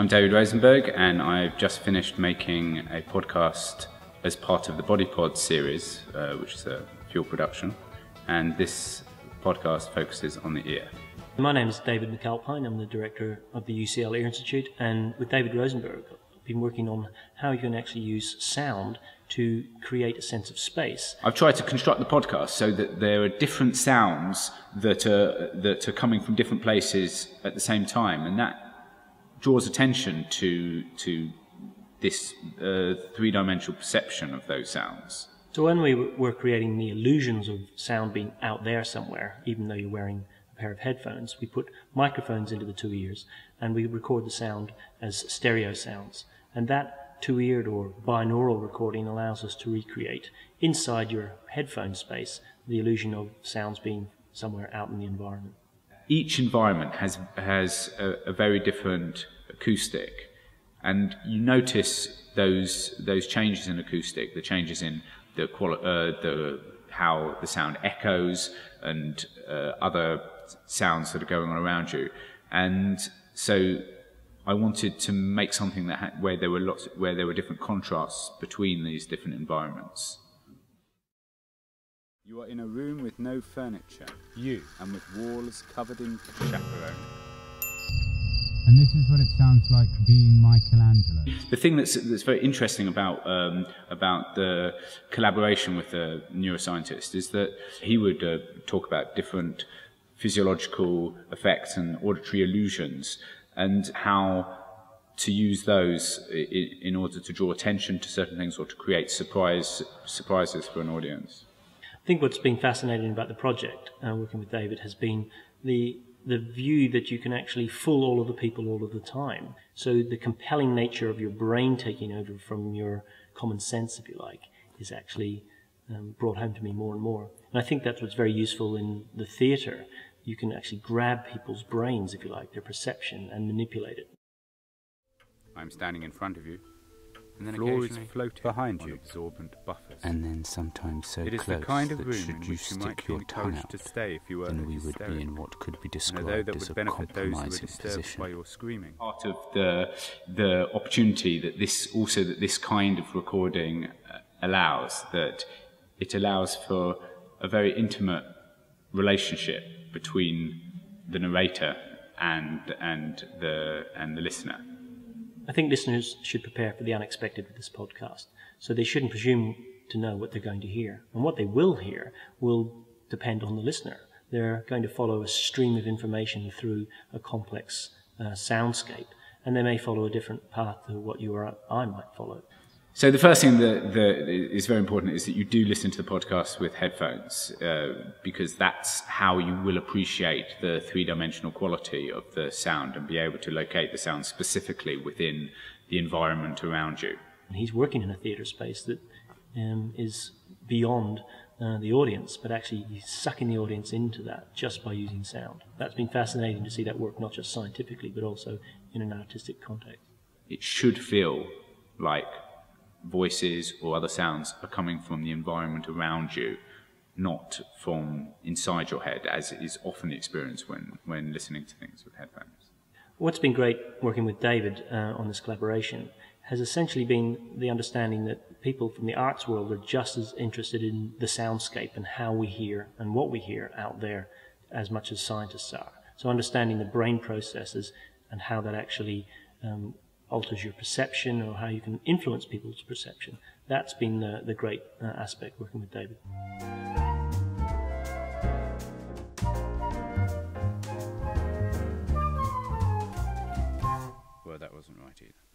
I'm David Rosenberg, and I've just finished making a podcast as part of the BodyPod series, which is a Fuel production, and this podcast focuses on the ear. My name is David McAlpine. I'm the director of the UCL Ear Institute, and with David Rosenberg, I've been working on how you can actually use sound to create a sense of space. I've tried to construct the podcast so that there are different sounds that are coming from different places at the same time, and that draws attention to this three-dimensional perception of those sounds. So when we were creating the illusions of sound being out there somewhere, even though you're wearing a pair of headphones, we put microphones into the two ears and we record the sound as stereo sounds. And that two-eared or binaural recording allows us to recreate inside your headphone space the illusion of sounds being somewhere out in the environment. Each environment has a very different acoustic, and you notice those changes in acoustic, the changes in how the sound echoes and other sounds that are going on around you. And so I wanted to make something where there were different contrasts between these different environments. You are in a room with no furniture, and with walls covered in chaperone. And this is what it sounds like being Michelangelo. The thing that's very interesting about the collaboration with the neuroscientist is that he would talk about different physiological effects and auditory illusions, and how to use those in order to draw attention to certain things or to create surprises for an audience. I think what's been fascinating about the project, working with David, has been the view that you can actually fool all of the people all of the time. So the compelling nature of your brain taking over from your common sense, if you like, is actually brought home to me more and more. And I think that's what's very useful in the theatre. You can actually grab people's brains, if you like, their perception, and manipulate it. I'm standing in front of you, and then floor is occasionally floating behind on you. absorbent buffers. And then sometimes so It is close the kind of that room should in you which you might stick be your tongue encouraged out, to stay if you were then we would hysteric. be in what could be And although described that as would a benefit those who were compromising disturbed by position. your screaming. Part of the opportunity that this kind of recording allows, that it allows for a very intimate relationship between the narrator and the listener. I think listeners should prepare for the unexpected with this podcast. So they shouldn't presume to know what they're going to hear. And what they will hear will depend on the listener. They're going to follow a stream of information through a complex soundscape, and they may follow a different path to what you or I might follow. So the first thing that is very important is that you do listen to the podcast with headphones, because that's how you will appreciate the three-dimensional quality of the sound and be able to locate the sound specifically within the environment around you. And he's working in a theatre space that is beyond the audience, but actually he's sucking the audience into that just by using sound. That's been fascinating to see that work, not just scientifically, but also in an artistic context. It should feel like voices or other sounds are coming from the environment around you, not from inside your head, as is often experienced when listening to things with headphones. What's been great working with David on this collaboration has essentially been the understanding that people from the arts world are just as interested in the soundscape and how we hear and what we hear out there as much as scientists are. So understanding the brain processes and how that actually alters your perception, or how you can influence people's perception. That's been the great aspect working with David.